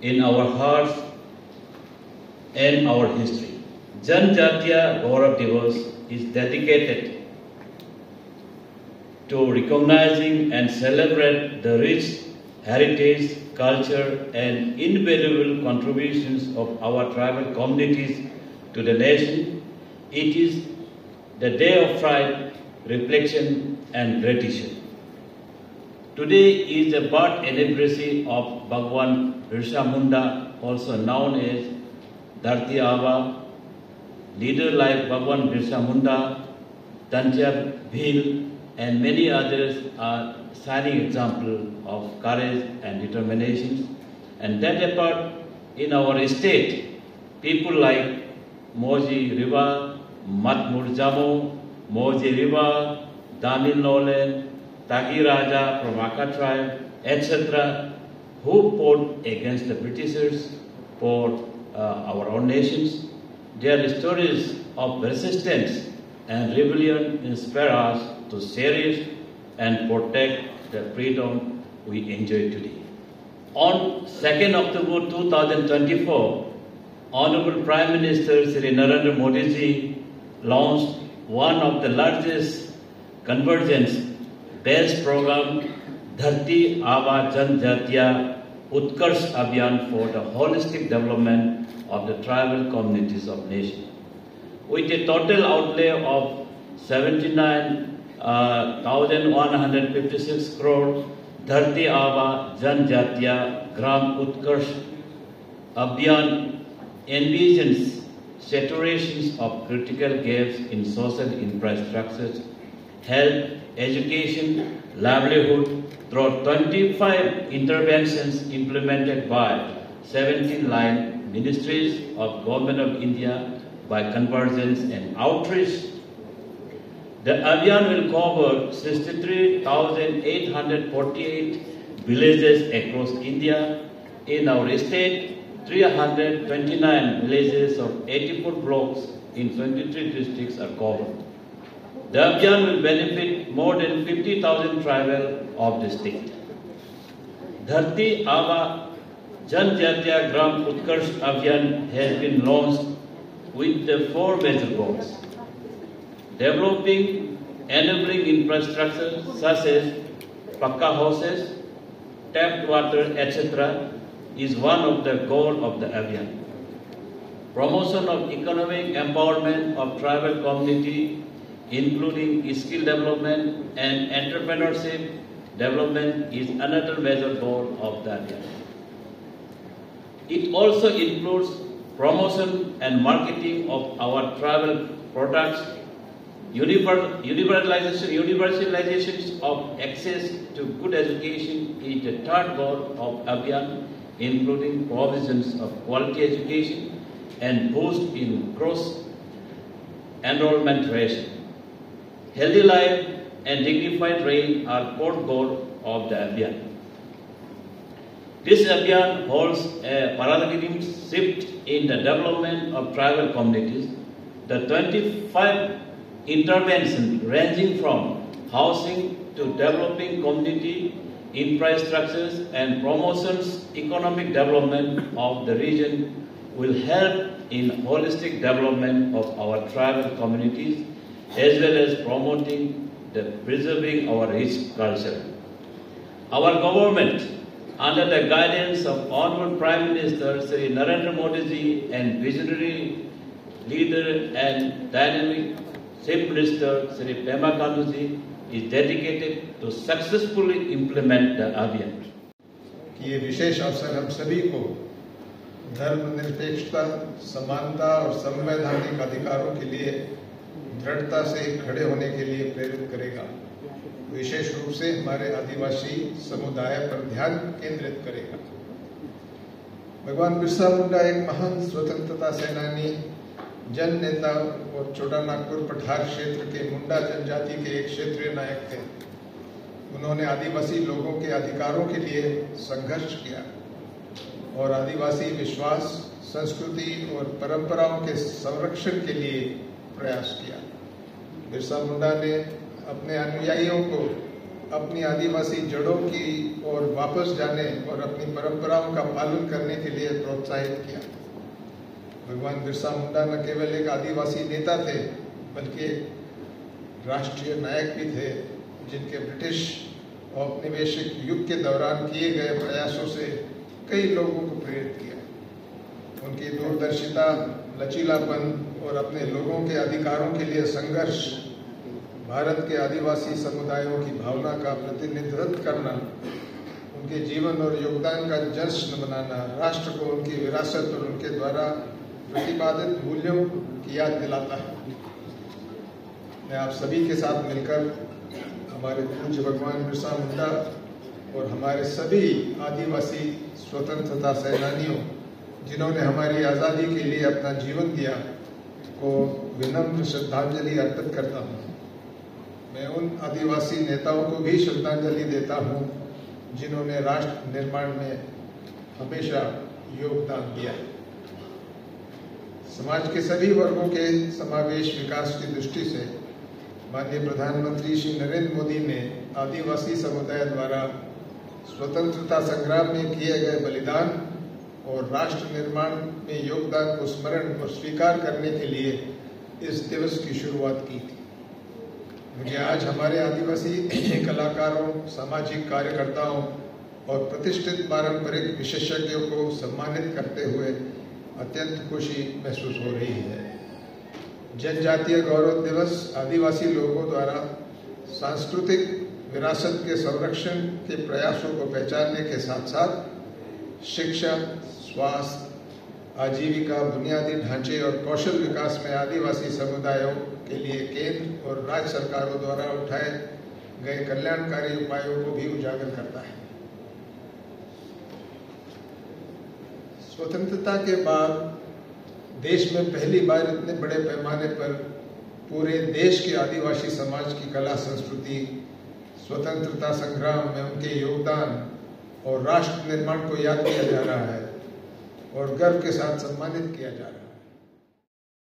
in our hearts and our history. Janjatiya Gaurav Divas is dedicated to recognizing and celebrate the rich heritage, culture, and invaluable contributions of our tribal communities to the nation. It is the day of pride, reflection, and gratitude. Today is the birth anniversary of Bhagwan Birsa Munda, also known as Dharti Aaba. Leaders like Bhagwan Birsa Munda, Tanchar Bhil, and many others are shining example of courage and determination. And that apart, in our state, people like Moji Riva, Matmur Jamo, Moji Riva, Damil Nolan, Tagi Raja from Aka tribe, etc., who fought against the Britishers for our own nations. Their stories of resistance and rebellion inspire us to cherish and protect the freedom we enjoy today. On 2nd October 2024, Honorable Prime Minister Shri Narendra Modi ji launched one of the largest convergence-based program, Dharti Aaba Janjatiya Utkarsh Abhiyan, for the holistic development of the tribal communities of nation. With a total outlay of 79,156 crore, Dharti Aaba Janjatiya Gram Utkarsh Abhiyan envisions saturations of critical gaps in social infrastructures, health, education, livelihood through 25 interventions implemented by 17 line ministries of Government of India by convergence and outreach. The Abhiyan will cover 63,848 villages across India. In our state, 329 villages of 84 blocks in 23 districts are covered. The Abhiyan will benefit more than 50,000 tribal of the state. Dharti Aaba Janjatiya Gram Utkarsh Abhiyan has been launched with the 4 major goals. Developing enabling infrastructure such as pakka houses, tapped water, etc. is one of the goals of the Abhiyan. Promotion of economic empowerment of tribal community, including skill development and entrepreneurship development, is another major goal of the Abhiyan. It also includes promotion and marketing of our tribal products, universalization of access to good education is the third goal of Abhiyan, including provisions of quality education and boost in gross enrollment ratio. Healthy life and dignified reign are fourth goal of the Abhiyan. This Abhiyan holds a paradigm shift in the development of tribal communities. The 25 interventions ranging from housing to developing community infrastructures and promotions economic development of the region will help in holistic development of our tribal communities as well as promoting the preserving our rich culture. Our government, under the guidance of Honorable Prime Minister Shri Narendra Modi ji and visionary leader and dynamic Chief Minister Shri Pema Khandu ji, is dedicated to successfully implement the Abhiyan. ये विशेष अवसर हम सभी को धर्मनिरपेक्षता, समानता और संवैधानिक अधिकारों के लिए दृढ़ता से खड़े होने के लिए प्रेरित करेगा। विशेष रूप से हमारे आदिवासी समुदाय पर ध्यान केंद्रित करेगा। भगवान बिरसा मुंडा एक महान स्वतंत्रता सेनानी, जन नेता और छोटा नागपुर पठार क्षेत्र के मुंडा जनजाति के एक क्षेत्रीय नायक थे। उन्होंने आदिवासी लोगों के अधिकारों के लिए संघर्ष किया और आदिवासी विश्वास, संस्कृति और परंपराओं के संरक्षण के लिए प्रयास किया। बिरसा मुंडा ने अपने अनुयायियों को अपनी आदिवासी जड़ों की ओर वापस जाने और अपनी परंपराओं का पालन करने के लिए प्रोत्साहित किया। भगवान बिरसा मुंडा न केवल एक आदिवासी नेता थे बल्कि राष्ट्रीय नायक भी थे, जिनके ब्रिटिश औपनिवेशिक युग के दौरान किए गए प्रयासों से कई लोगों को प्रेरित किया। उनकी दूरदर्शिता, लचीलापन और अपने लोगों के अधिकारों के लिए संघर्ष भारत के आदिवासी समुदायों की भावना का प्रतिनिधित्व करना, उनके जीवन और योगदान का जश्न मनाना, राष्ट्र को उनकी विरासत और उनके द्वारा प्रतिपादित मूल्यों की याद दिलाता है। मैं आप सभी के साथ मिलकर हमारे पूज्य भगवान बिरसा मुंडा और हमारे सभी आदिवासी स्वतंत्रता सेनानियों जिन्होंने हमारी आज़ादी के लिए अपना जीवन दिया को विनम्र श्रद्धांजलि अर्पित करता हूँ। मैं उन आदिवासी नेताओं को भी श्रद्धांजलि देता हूँ जिन्होंने राष्ट्र निर्माण में हमेशा योगदान दिया। समाज के सभी वर्गों के समावेश विकास की दृष्टि से माननीय प्रधानमंत्री श्री नरेंद्र मोदी ने आदिवासी समुदाय द्वारा स्वतंत्रता संग्राम में किए गए बलिदान और राष्ट्र निर्माण में योगदान को स्मरण और स्वीकार करने के लिए इस दिवस की शुरुआत की थी। मुझे आज हमारे आदिवासी कलाकारों, सामाजिक कार्यकर्ताओं और प्रतिष्ठित पारंपरिक विशेषज्ञों को सम्मानित करते हुए अत्यंत खुशी महसूस हो रही है। जनजातीय गौरव दिवस आदिवासी लोगों द्वारा सांस्कृतिक विरासत के संरक्षण के प्रयासों को पहचानने के साथ साथ शिक्षा, स्वास्थ्य, आजीविका, बुनियादी ढांचे और कौशल विकास में आदिवासी समुदायों के लिए केंद्र और राज्य सरकारों द्वारा उठाए गए कल्याणकारी उपायों को भी उजागर करता है। स्वतंत्रता के बाद देश में पहली बार इतने बड़े पैमाने पर पूरे देश के आदिवासी समाज की कला संस्कृति, स्वतंत्रता संग्राम में उनके योगदान और राष्ट्र निर्माण को याद किया जा रहा है और गर्व के साथ सम्मानित किया जा रहा है।